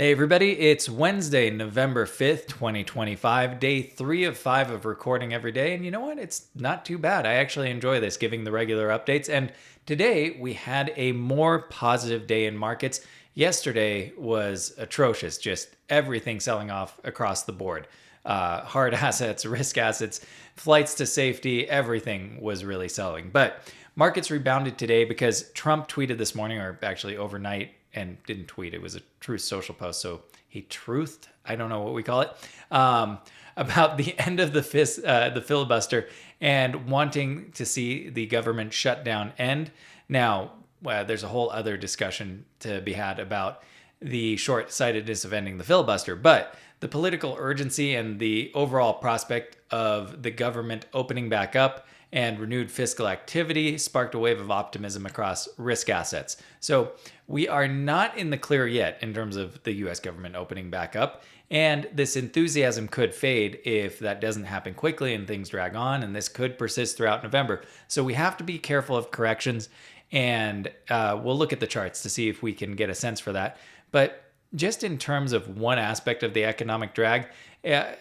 Hey everybody, it's Wednesday, November 5th, 2025, day 3 of 5 of recording every day. And you know what? It's not too bad. I actually enjoy this, giving the regular updates. And today we had a more positive day in markets. Yesterday was atrocious, just everything selling off across the board. Hard assets, risk assets, flights to safety, everything was really selling. But markets rebounded today because Trump tweeted this morning, or actually overnight, and didn't tweet. It was a Truth Social post. So he truthed, I don't know what we call it, about the end of the filibuster and wanting to see the government shutdown end. Now, there's a whole other discussion to be had about the short-sightedness of ending the filibuster, but the political urgency and the overall prospect of the government opening back up and renewed fiscal activity sparked a wave of optimism across risk assets. So we are not in the clear yet in terms of the US government opening back up. And this enthusiasm could fade if that doesn't happen quickly and things drag on. And this could persist throughout November. So we have to be careful of corrections. And we'll look at the charts to see if we can get a sense for that. But just in terms of one aspect of the economic drag,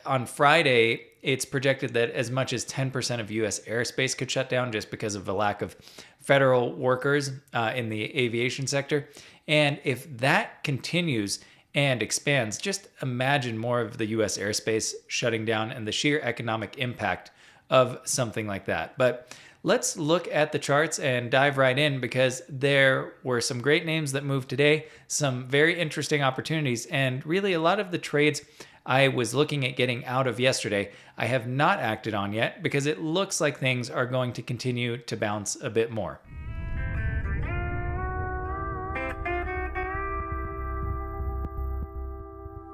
on Friday, it's projected that as much as 10% of U.S. airspace could shut down just because of a lack of federal workers in the aviation sector. And if that continues and expands, just imagine more of the U.S. airspace shutting down and the sheer economic impact of something like that. But let's look at the charts and dive right in because there were some great names that moved today, some very interesting opportunities, and really a lot of the trades I was looking at getting out of yesterday, I have not acted on yet because it looks like things are going to continue to bounce a bit more.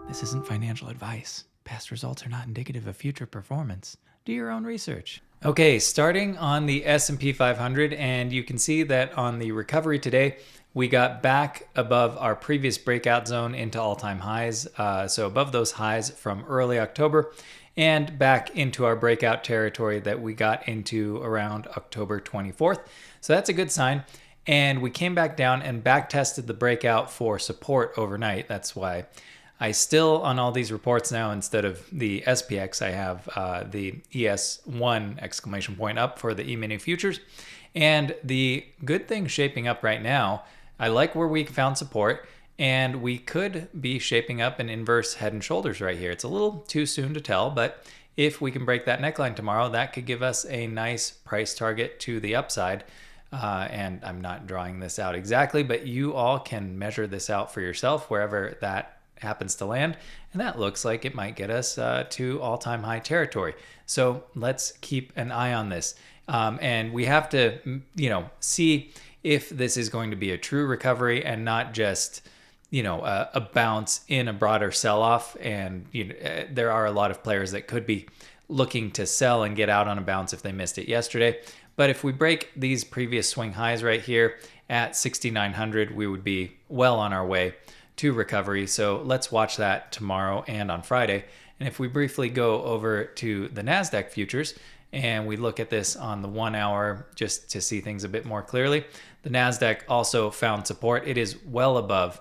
This isn't financial advice. Past results are not indicative of future performance. Do your own research. Okay, starting on the S&P 500, and you can see that on the recovery today, we got back above our previous breakout zone into all-time highs, so above those highs from early October, and back into our breakout territory that we got into around October 24th. So that's a good sign. And we came back down and back tested the breakout for support overnight. That's why I still, on all these reports now, instead of the SPX, I have the ES1 exclamation point up for the E-mini futures. And the good thing shaping up right now, I like where we found support, and we could be shaping up an inverse head and shoulders right here. It's a little too soon to tell, but if we can break that neckline tomorrow, that could give us a nice price target to the upside. And I'm not drawing this out exactly, but you all can measure this out for yourself wherever that happens to land, and that looks like it might get us to all-time high territory. So let's keep an eye on this, and we have to, see if this is going to be a true recovery and not just, a bounce in a broader sell-off. And there are a lot of players that could be looking to sell and get out on a bounce if they missed it yesterday. But if we break these previous swing highs right here at 6,900, we would be well on our way to recovery. So let's watch that tomorrow and on Friday. And if we briefly go over to the NASDAQ futures and we look at this on the 1 hour just to see things a bit more clearly, the NASDAQ also found support. It is well above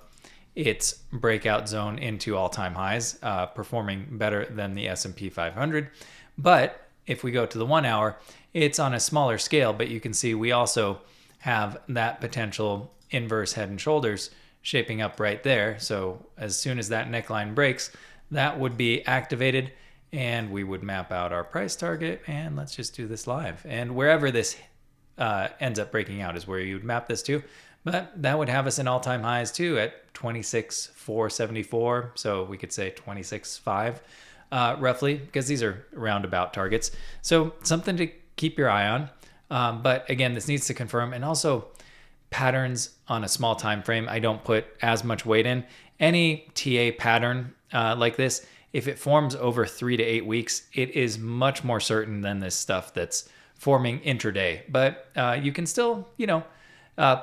its breakout zone into all-time highs, performing better than the S&P 500. But if we go to the 1 hour, it's on a smaller scale, but you can see we also have that potential inverse head and shoulders shaping up right there. So as soon as that neckline breaks, that would be activated and we would map out our price target. And let's just do this live. And wherever this ends up breaking out is where you would map this to. But that would have us in all-time highs too at 26,474. So we could say 26,5 roughly, because these are roundabout targets. So something to keep your eye on. But again, this needs to confirm. And also, patterns on a small time frame, I don't put as much weight in. Any TA pattern like this, if it forms over 3 to 8 weeks, it is much more certain than this stuff that's forming intraday. But you can still,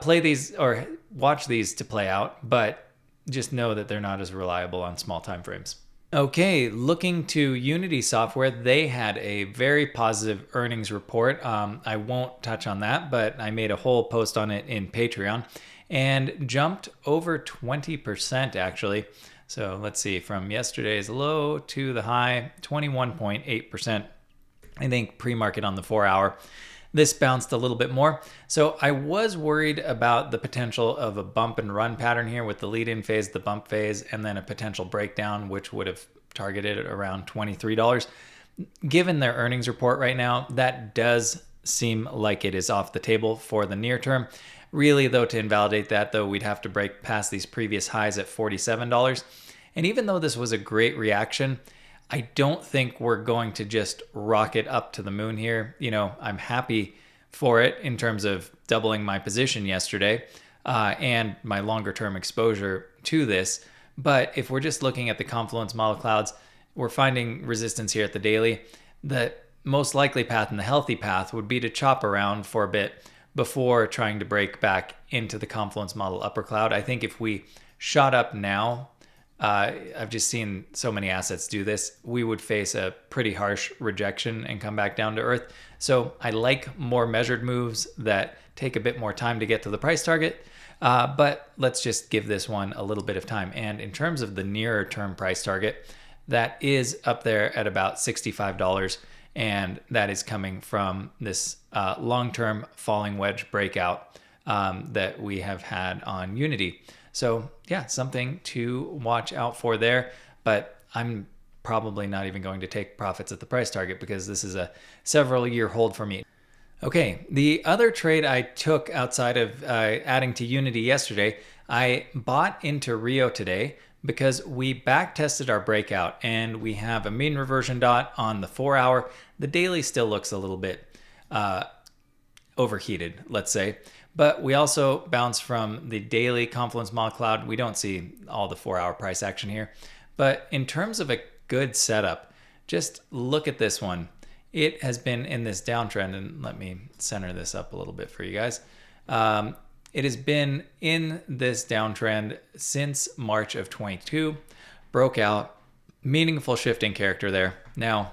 play these or watch these to play out, but just know that they're not as reliable on small time frames. Okay, looking to Unity Software, they had a very positive earnings report. I won't touch on that, but I made a whole post on it in Patreon and jumped over 20% actually. So let's see, from yesterday's low to the high, 21.8%. I think pre-market on the 4-hour. This bounced a little bit more. So I was worried about the potential of a bump and run pattern here with the lead-in phase, the bump phase, and then a potential breakdown, which would have targeted around $23. Given their earnings report right now, that does seem like it is off the table for the near term. Really, though, to invalidate that, though, we'd have to break past these previous highs at $47. And even though this was a great reaction, I don't think we're going to just rocket up to the moon here. You know, I'm happy for it in terms of doubling my position yesterday and my longer term exposure to this. But if we're just looking at the confluence model clouds, we're finding resistance here at the daily. The most likely path and the healthy path would be to chop around for a bit before trying to break back into the confluence model upper cloud. I think if we shot up now, I've just seen so many assets do this, we would face a pretty harsh rejection and come back down to earth. So I like more measured moves that take a bit more time to get to the price target. But let's just give this one a little bit of time. And in terms of the nearer term price target, that is up there at about $65. And that is coming from this long-term falling wedge breakout that we have had on Unity. So yeah, something to watch out for there. But I'm probably not even going to take profits at the price target because this is a several year hold for me. Okay, the other trade I took outside of adding to Unity yesterday, I bought into Rio today because we back tested our breakout and we have a mean reversion dot on the 4-hour. The daily still looks a little bit overheated, let's say. But we also bounce from the daily confluence model cloud. We don't see all the 4-hour price action here. But in terms of a good setup, just look at this one. It has been in this downtrend, and let me center this up a little bit for you guys. It has been in this downtrend since March of 22, broke out, meaningful shifting character there. Now,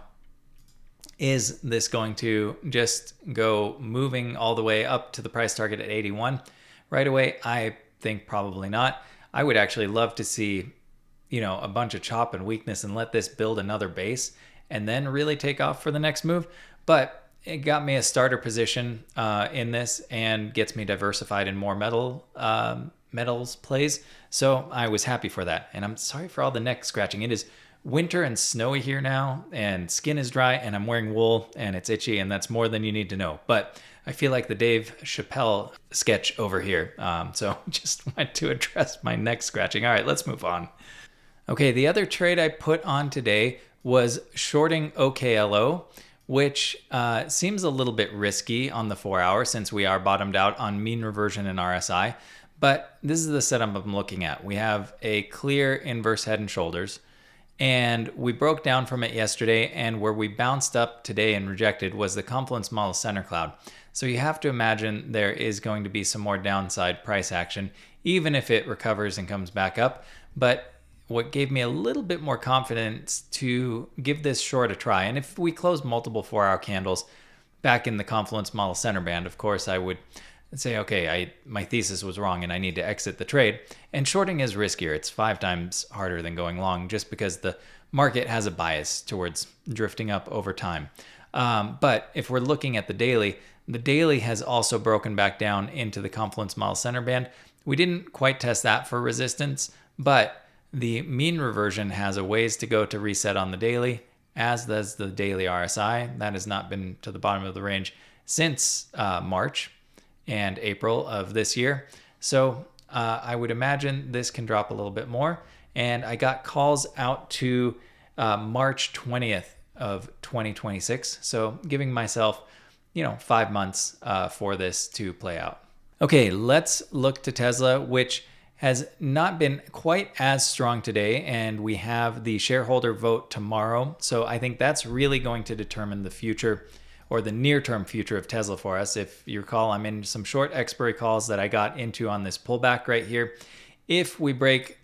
is this going to just go moving all the way up to the price target at 81 right away? I think probably not. I would actually love to see, you know, a bunch of chop and weakness and let this build another base and then really take off for the next move. But it got me a starter position in this and gets me diversified in more metals plays. So I was happy for that. And I'm sorry for all the neck scratching. It is winter and snowy here now, and skin is dry, and I'm wearing wool, and it's itchy, and that's more than you need to know. But I feel like the Dave Chappelle sketch over here. So just wanted to address my neck scratching. All right, let's move on. Okay, the other trade I put on today was shorting OKLO, which seems a little bit risky on the 4-hour since we are bottomed out on mean reversion and RSI. But this is the setup I'm looking at. We have a clear inverse head and shoulders, and we broke down from it yesterday, and where we bounced up today and rejected was the confluence model center cloud. So you have to imagine there is going to be some more downside price action, even if it recovers and comes back up. But what gave me a little bit more confidence to give this short a try, and if we close multiple 4-hour candles back in the confluence model center band, of course I would say, okay, my thesis was wrong and I need to exit the trade. And shorting is riskier. It's 5 times harder than going long just because the market has a bias towards drifting up over time. But if we're looking at the daily has also broken back down into the confluence model center band. We didn't quite test that for resistance, but the mean reversion has a ways to go to reset on the daily, as does the daily RSI. That has not been to the bottom of the range since March and April of this year. So I would imagine this can drop a little bit more. And I got calls out to March 20th of 2026. So giving myself, 5 months for this to play out. Okay, let's look to Tesla, which has not been quite as strong today, and we have the shareholder vote tomorrow. So I think that's really going to determine the future or the near-term future of Tesla for us. If you recall, I'm in some short expiry calls that I got into on this pullback right here. If we break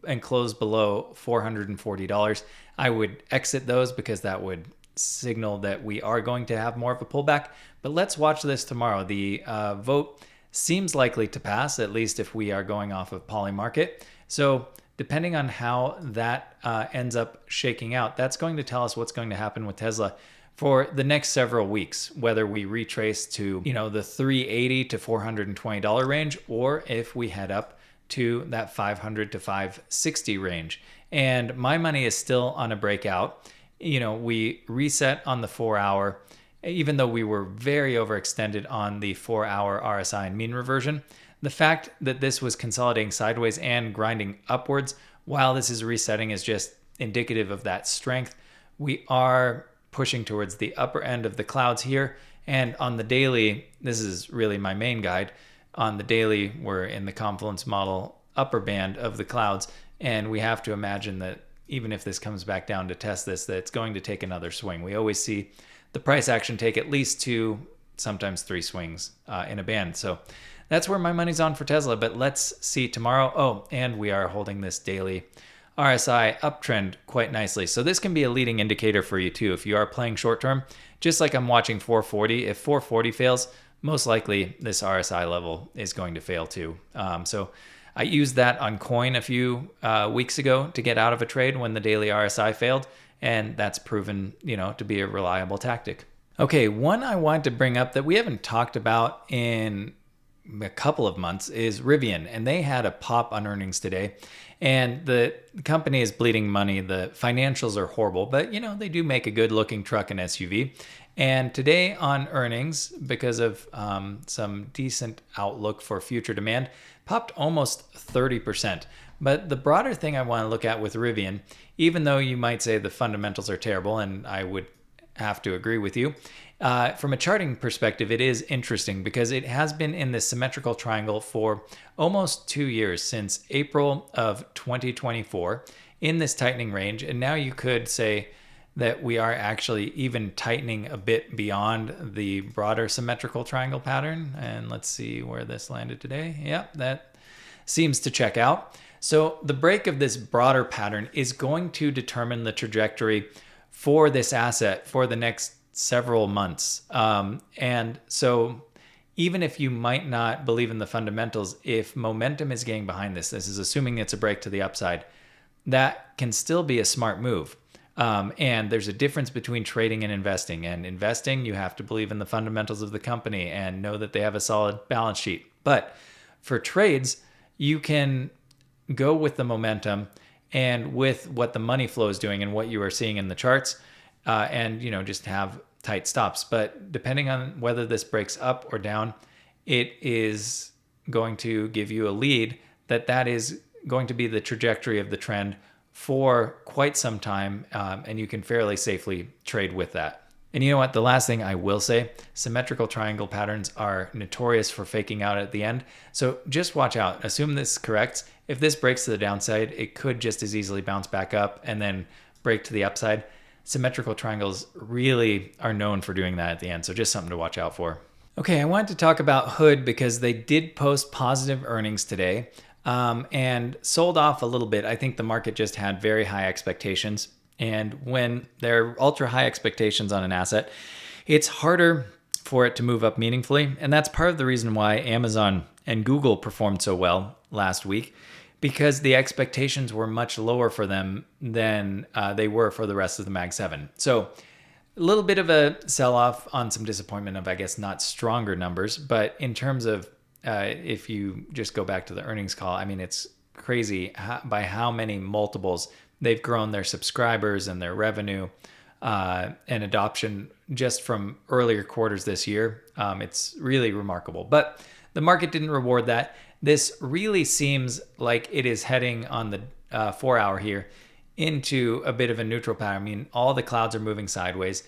and close below $440, I would exit those because that would signal that we are going to have more of a pullback. But let's watch this tomorrow. The vote seems likely to pass, at least if we are going off of Polymarket. So depending on how that ends up shaking out, that's going to tell us what's going to happen with Tesla for the next several weeks, whether we retrace to, the $380 to $420 range, or if we head up to that $500 to $560 range. And my money is still on a breakout. We reset on the 4-hour, even though we were very overextended on the 4-hour RSI and mean reversion. The fact that this was consolidating sideways and grinding upwards while this is resetting is just indicative of that strength. We are pushing towards the upper end of the clouds here. And on the daily, this is really my main guide. On the daily, we're in the confluence model upper band of the clouds. And we have to imagine that even if this comes back down to test this, that it's going to take another swing. We always see the price action take at least 2, sometimes 3 swings in a band. So that's where my money's on for Tesla. But let's see tomorrow. Oh, and we are holding this daily RSI uptrend quite nicely. So this can be a leading indicator for you too. If you are playing short term, just like I'm watching 440, if 440 fails, most likely this RSI level is going to fail too. So I used that on coin a few weeks ago to get out of a trade when the daily RSI failed. And that's proven, to be a reliable tactic. Okay, one I wanted to bring up that we haven't talked about in a couple of months is Rivian, and they had a pop on earnings today, and the company is bleeding money. The financials are horrible, but they do make a good looking truck and SUV. And today on earnings, because of some decent outlook for future demand, popped almost 30%. But the broader thing I want to look at with Rivian, even though you might say the fundamentals are terrible, and I would have to agree with you, from a charting perspective, it is interesting because it has been in this symmetrical triangle for almost 2 years, since April of 2024, in this tightening range. And now you could say that we are actually even tightening a bit beyond the broader symmetrical triangle pattern. And let's see where this landed today. Yep, that seems to check out. So the break of this broader pattern is going to determine the trajectory for this asset for the next several months. And so even if you might not believe in the fundamentals, if momentum is getting behind this is assuming it's a break to the upside, that can still be a smart move. And there's a difference between trading and investing. And investing, you have to believe in the fundamentals of the company and know that they have a solid balance sheet. But for trades, you can go with the momentum and with what the money flow is doing and what you are seeing in the charts, and just have tight stops. But depending on whether this breaks up or down, it is going to give you a lead that is going to be the trajectory of the trend for quite some time, and you can fairly safely trade with that. And you know what? The last thing I will say, symmetrical triangle patterns are notorious for faking out at the end. So just watch out. Assume this corrects. If this breaks to the downside, it could just as easily bounce back up and then break to the upside. Symmetrical triangles really are known for doing that at the end. So just something to watch out for. Okay, I wanted to talk about Hood because they did post positive earnings today, and sold off a little bit. I think the market just had very high expectations. And when there are ultra high expectations on an asset, it's harder for it to move up meaningfully. And that's part of the reason why Amazon and Google performed so well last week, because the expectations were much lower for them than they were for the rest of the Mag 7. So a little bit of a sell-off on some disappointment of, I guess, not stronger numbers. But in terms of if you just go back to the earnings call, I mean, it's crazy by how many multiples they've grown their subscribers and their revenue and adoption just from earlier quarters this year. It's really remarkable. But the market didn't reward that. This really seems like it is heading on the 4-hour here into a bit of a neutral pattern. I mean, all the clouds are moving sideways.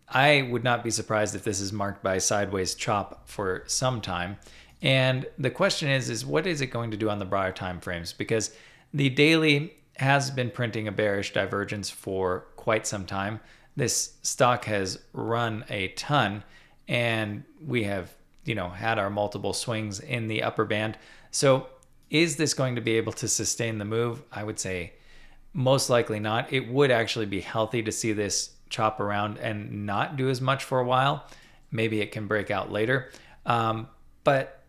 I would not be surprised if this is marked by a sideways chop for some time. And the question is what is it going to do on the broader time frames? Because the daily has been printing a bearish divergence for quite some time. This stock has run a ton, and we have, had our multiple swings in the upper band. So is this going to be able to sustain the move? I would say most likely not. It would actually be healthy to see this chop around and not do as much for a while. Maybe it can break out later. But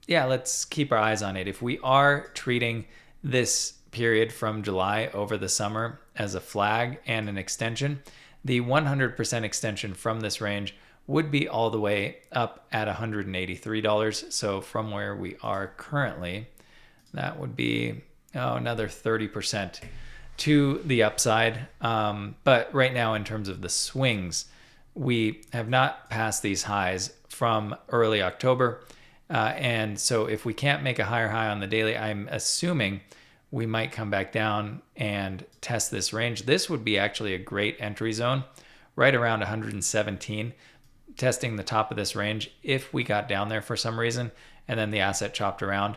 yeah, let's keep our eyes on it. If we are treating this period from July over the summer as a flag and an extension, the 100% extension from this range would be all the way up at $183. So from where we are currently, that would be another 30% to the upside. But right now, in terms of the swings, we have not passed these highs from early October. And so if we can't make a higher high on the daily, I'm assuming we might come back down and test this range. This would be actually a great entry zone right around 117, testing the top of this range. If we got down there for some reason and then the asset chopped around,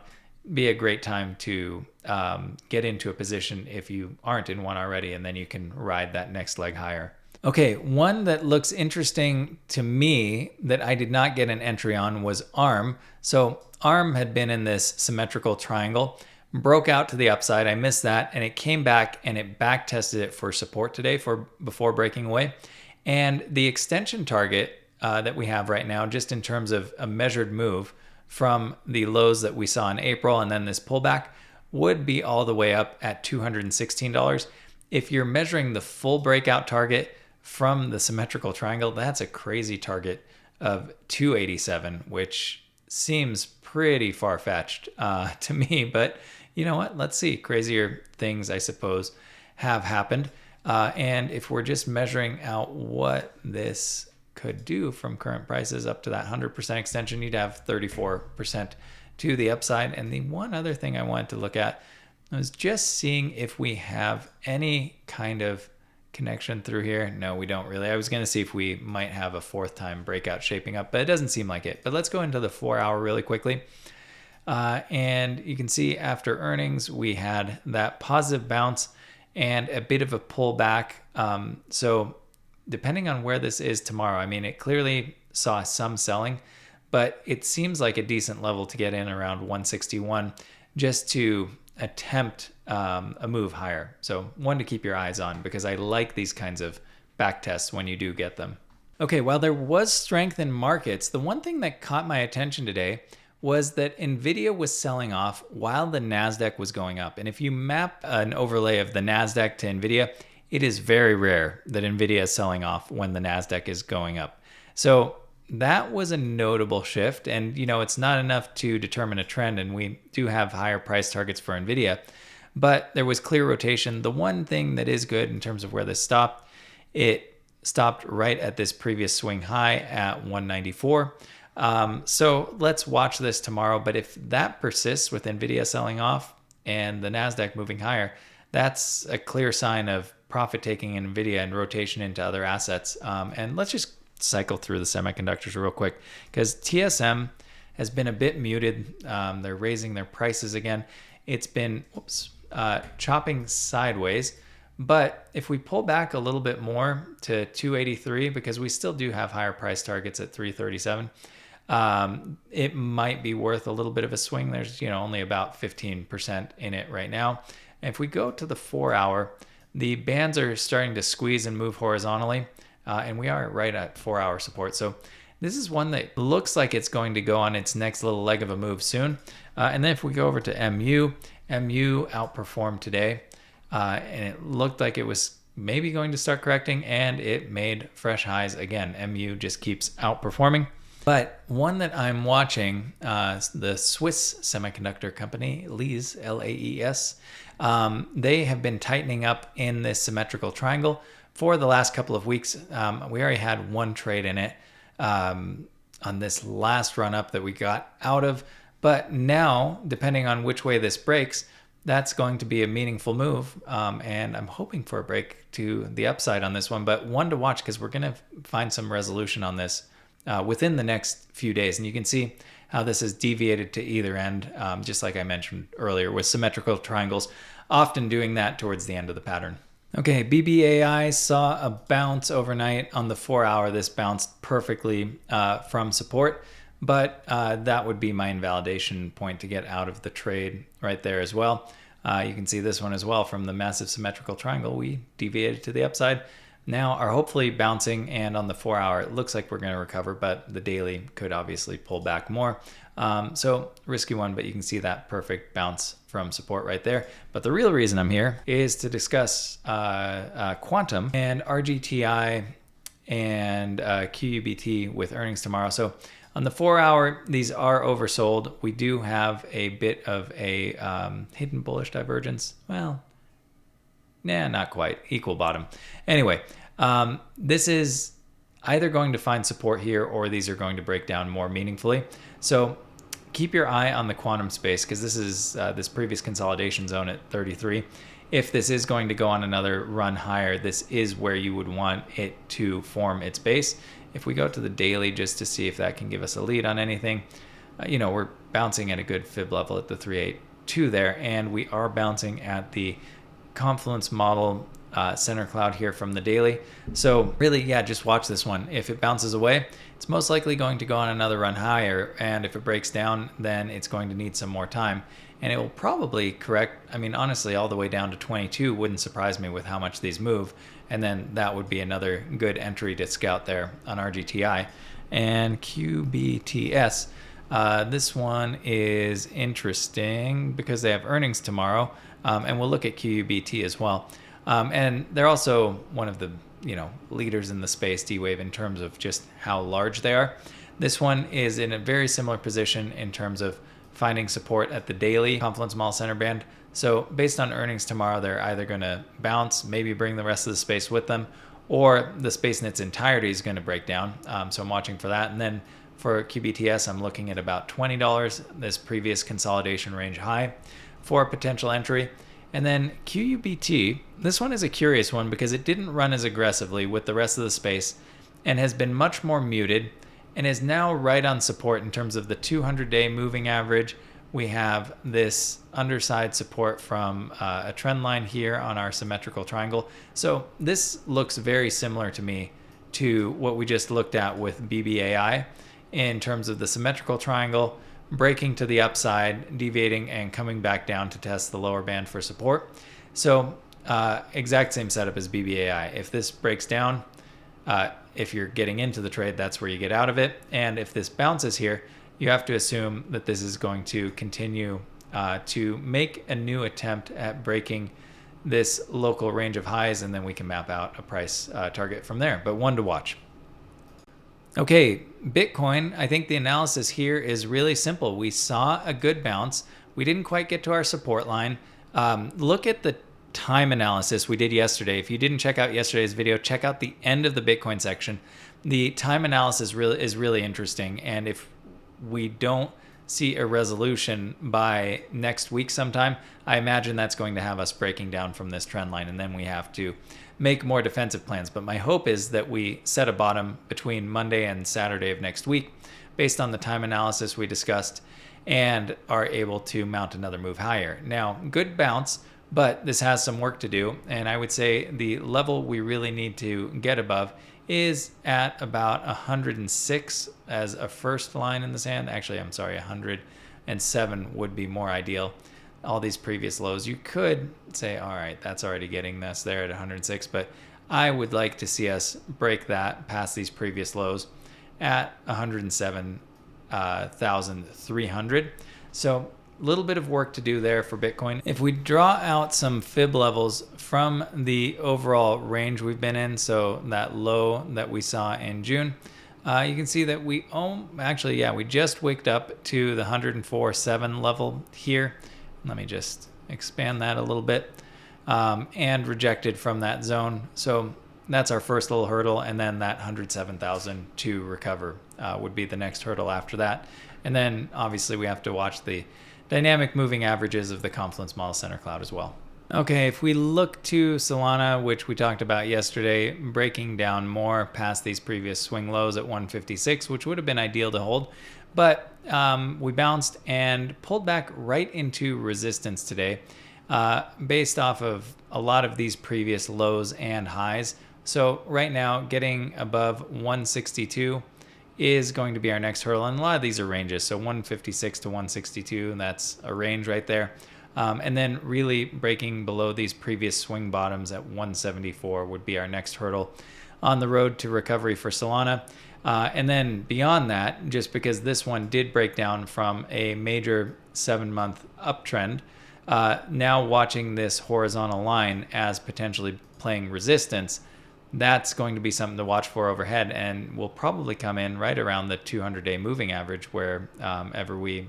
be a great time to get into a position if you aren't in one already, and then you can ride that next leg higher. Okay, one that looks interesting to me that I did not get an entry on was ARM. So ARM had been in this symmetrical triangle, broke out to the upside. I missed that, and it came back and it back tested it for support today before breaking away. And the extension target that we have right now, just in terms of a measured move from the lows that we saw in April and then this pullback, would be all the way up at $216. If you're measuring the full breakout target from the symmetrical triangle, that's a crazy target of 287, which seems pretty far-fetched to me. But you know what? Let's see. Crazier things, I suppose, have happened. And if we're just measuring out what this could do from current prices up to that 100% extension, you'd have 34% to the upside. And the one other thing I wanted to look at was just seeing if we have any kind of connection through here. No, we don't really. I was going to see if we might have a fourth time breakout shaping up, but it doesn't seem like it. But let's go into the 4 hour really quickly. And you can see after earnings, we had that positive bounce and a bit of a pullback. So depending on where this is tomorrow, I mean, it clearly saw some selling, but it seems like a decent level to get in around 161 just to attempt a move higher. So one to keep your eyes on, because I like these kinds of back tests when you do get them. Okay, while there was strength in markets, the one thing that caught my attention today was that NVIDIA was selling off while the NASDAQ was going up. And if you map an overlay of the NASDAQ to NVIDIA, it is very rare that NVIDIA is selling off when the NASDAQ is going up. So that was a notable shift. And, you know, it's not enough to determine a trend. And we do have higher price targets for NVIDIA. But there was clear rotation. The one thing that is good in terms of where this stopped, it stopped right at this previous swing high at 194. So let's watch this tomorrow. But if that persists with NVIDIA selling off and the NASDAQ moving higher, that's a clear sign of profit taking in NVIDIA and rotation into other assets. And let's just cycle through the semiconductors real quick, because TSM has been a bit muted. They're raising their prices again. It's been chopping sideways. But if we pull back a little bit more to 283, because we still do have higher price targets at 337, it might be worth a little bit of a swing. There's, you know, only about 15% in it right now. And if we go to the 4 hour, the bands are starting to squeeze and move horizontally, and we are right at 4 hour support. So this is one that looks like it's going to go on its next little leg of a move soon. And then if we go over to MU outperformed today, and it looked like it was maybe going to start correcting, and it made fresh highs again. MU just keeps outperforming. But one that I'm watching, the Swiss semiconductor company, Laes, L-A-E-S, they have been tightening up in this symmetrical triangle for the last couple of weeks. We already had one trade in it on this last run up that we got out of. But now, depending on which way this breaks, that's going to be a meaningful move. And I'm hoping for a break to the upside on this one, but one to watch, because we're going to find some resolution on this within the next few days. And you can see how this has deviated to either end, just like I mentioned earlier, with symmetrical triangles often doing that towards the end of the pattern. Okay, BBAI saw a bounce overnight on the 4 hour. This bounced perfectly from support, but that would be my invalidation point to get out of the trade right there as well. You can see this one as well from the massive symmetrical triangle. We deviated to the upside. Now are hopefully bouncing, and on the 4 hour, it looks like we're going to recover, but the daily could obviously pull back more. So risky one, but you can see that perfect bounce from support right there. But the real reason I'm here is to discuss Quantum and RGTI and QUBT with earnings tomorrow. So on the 4-hour, these are oversold. We do have a bit of a hidden bullish divergence. Well, nah, not quite. Equal bottom. Anyway, this is either going to find support here or these are going to break down more meaningfully. So keep your eye on the quantum space because this is this previous consolidation zone at 33. If this is going to go on another run higher, this is where you would want it to form its base. If we go to the daily just to see if that can give us a lead on anything, we're bouncing at a good fib level at the 382 there, and we are bouncing at the confluence model center cloud here from the daily. So really, yeah, just watch this one. If it bounces away, it's most likely going to go on another run higher, and if it breaks down, then it's going to need some more time. And it will probably correct, honestly, all the way down to 22 wouldn't surprise me with how much these move. And then that would be another good entry to scout there on RGTI. And QBTS, this one is interesting because they have earnings tomorrow. And we'll look at QUBT as well. And they're also one of the leaders in the space, D-Wave, in terms of just how large they are. This one is in a very similar position in terms of finding support at the daily confluence model center band. So based on earnings tomorrow, they're either going to bounce, maybe bring the rest of the space with them, or the space in its entirety is going to break down. So I'm watching for that. And then for QBTS, I'm looking at about $20, this previous consolidation range high for a potential entry. And then QUBT, this one is a curious one because it didn't run as aggressively with the rest of the space and has been much more muted and is now right on support in terms of the 200-day moving average. We have this underside support from a trend line here on our symmetrical triangle. So this looks very similar to me to what we just looked at with BBAI in terms of the symmetrical triangle, breaking to the upside, deviating, and coming back down to test the lower band for support. So exact same setup as BBAI. If this breaks down, if you're getting into the trade, that's where you get out of it. And if this bounces here, you have to assume that this is going to continue to make a new attempt at breaking this local range of highs, and then we can map out a price target from there. But one to watch. Okay, Bitcoin, I think the analysis here is really simple. We saw a good bounce. We didn't quite get to our support line. Look at the time analysis we did yesterday. If you didn't check out yesterday's video, check out the end of the Bitcoin section. The time analysis is really interesting. And if we don't see a resolution by next week sometime, I imagine that's going to have us breaking down from this trend line, and then we have to make more defensive plans. But my hope is that we set a bottom between Monday and Saturday of next week based on the time analysis we discussed and are able to mount another move higher. Now, good bounce, but this has some work to do. And I would say the level we really need to get above is at about 106 as a first line in the sand. Actually, I'm sorry, 107 would be more ideal. All these previous lows, you could say, all right, that's already getting us there at 106, but I would like to see us break that past these previous lows at 107,300. So a little bit of work to do there for Bitcoin. If we draw out some fib levels from the overall range we've been in, so that low that we saw in June, you can see that we just wicked up to the 104.7 level here. Let me just expand that a little bit, and rejected from that zone. So that's our first little hurdle, and then that 107,000 to recover would be the next hurdle after that. And then obviously we have to watch the dynamic moving averages of the confluence model center cloud as well. Okay, if we look to Solana, which we talked about yesterday, breaking down more past these previous swing lows at 156, which would have been ideal to hold, but we bounced and pulled back right into resistance today based off of a lot of these previous lows and highs. So right now, getting above 162 is going to be our next hurdle, and a lot of these are ranges. So 156 to 162, and that's a range right there. And then really breaking below these previous swing bottoms at 174 would be our next hurdle on the road to recovery for Solana. And then beyond that, just because this one did break down from a major 7-month uptrend, now watching this horizontal line as potentially playing resistance, that's going to be something to watch for overhead, and will probably come in right around the 200-day moving average wherever we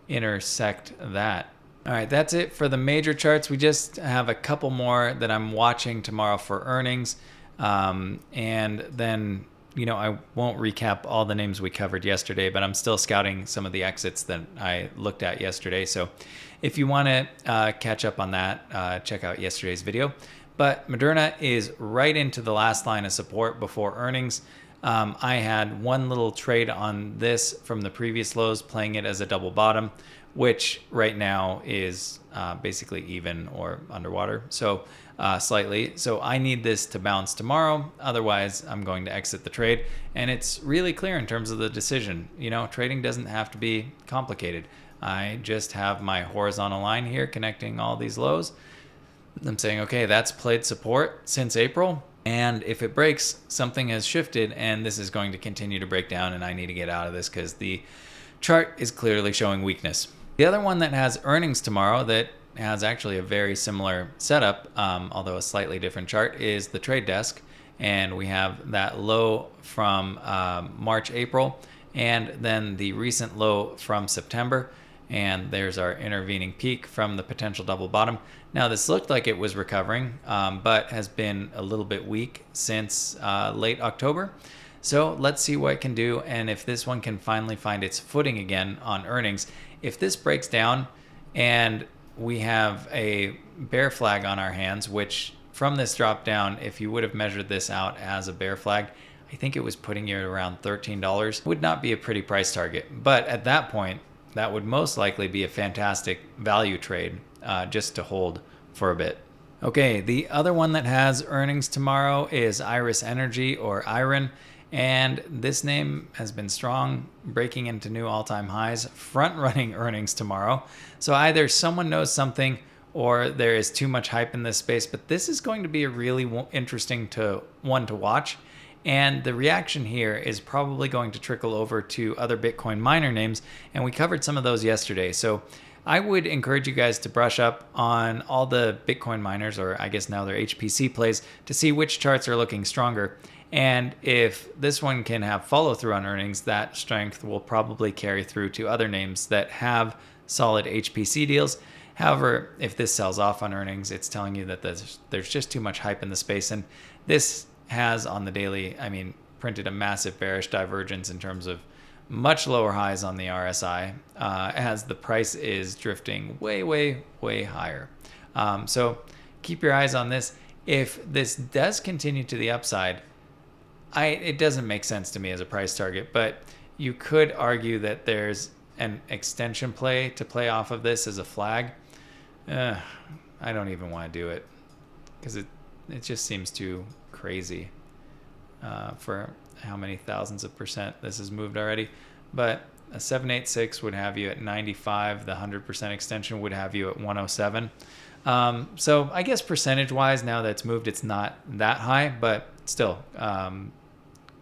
intersect that. All right, that's it for the major charts. We just have a couple more that I'm watching tomorrow for earnings. And then, I won't recap all the names we covered yesterday, but I'm still scouting some of the exits that I looked at yesterday. So if you want to catch up on that, check out yesterday's video. But Moderna is right into the last line of support before earnings. I had one little trade on this from the previous lows, playing it as a double bottom, which right now is basically even or underwater, so slightly. So I need this to bounce tomorrow. Otherwise, I'm going to exit the trade. And it's really clear in terms of the decision. Trading doesn't have to be complicated. I just have my horizontal line here connecting all these lows. I'm saying, okay, that's played support since April. And if it breaks, something has shifted, and this is going to continue to break down, and I need to get out of this because the chart is clearly showing weakness. The other one that has earnings tomorrow that has actually a very similar setup, although a slightly different chart, is the trade desk. And we have that low from March, April, and then the recent low from September. And there's our intervening peak from the potential double bottom. Now, this looked like it was recovering, but has been a little bit weak since late October. So let's see what it can do, and if this one can finally find its footing again on earnings. If this breaks down and we have a bear flag on our hands, which from this drop down, if you would have measured this out as a bear flag, I think it was putting you at around $13. Would not be a pretty price target. But at that point, that would most likely be a fantastic value trade just to hold for a bit. Okay, the other one that has earnings tomorrow is Iris Energy, or IREN. And this name has been strong, breaking into new all-time highs, front-running earnings tomorrow. So either someone knows something or there is too much hype in this space, but this is going to be a really interesting one to watch. And the reaction here is probably going to trickle over to other Bitcoin miner names, and we covered some of those yesterday. So I would encourage you guys to brush up on all the Bitcoin miners, or I guess now they're HPC plays, to see which charts are looking stronger. And if this one can have follow through on earnings, that strength will probably carry through to other names that have solid HPC deals. However, if this sells off on earnings, it's telling you that there's just too much hype in the space. And this has on the daily, printed a massive bearish divergence in terms of much lower highs on the RSI as the price is drifting way, way, way higher. So keep your eyes on this. If this does continue to the upside, it doesn't make sense to me as a price target, but you could argue that there's an extension play to play off of this as a flag. I don't even want to do it because it just seems too crazy for how many thousands of percent this has moved already. But a 786 would have you at 95. The 100% extension would have you at 107. So I guess percentage wise, now that it's moved, it's not that high, but still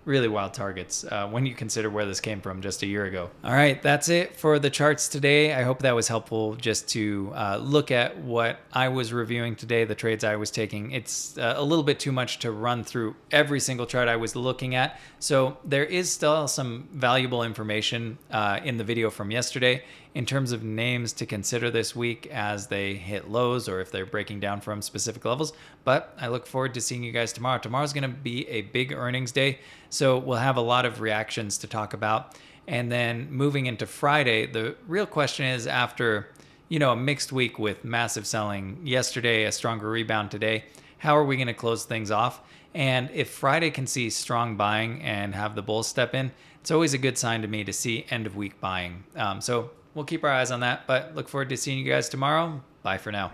really wild targets when you consider where this came from just a year ago. All right, that's it for the charts today. I hope that was helpful just to look at what I was reviewing today, the trades I was taking. It's a little bit too much to run through every single chart I was looking at. So there is still some valuable information in the video from yesterday in terms of names to consider this week as they hit lows or if they're breaking down from specific levels. But I look forward to seeing you guys tomorrow. Tomorrow's going to be a big earnings day, so we'll have a lot of reactions to talk about. And then moving into Friday, the real question is, after a mixed week with massive selling yesterday, a stronger rebound today, how are we going to close things off? And if Friday can see strong buying and have the bulls step in, it's always a good sign to me to see end of week buying. So we'll keep our eyes on that, but look forward to seeing you guys tomorrow. Bye for now.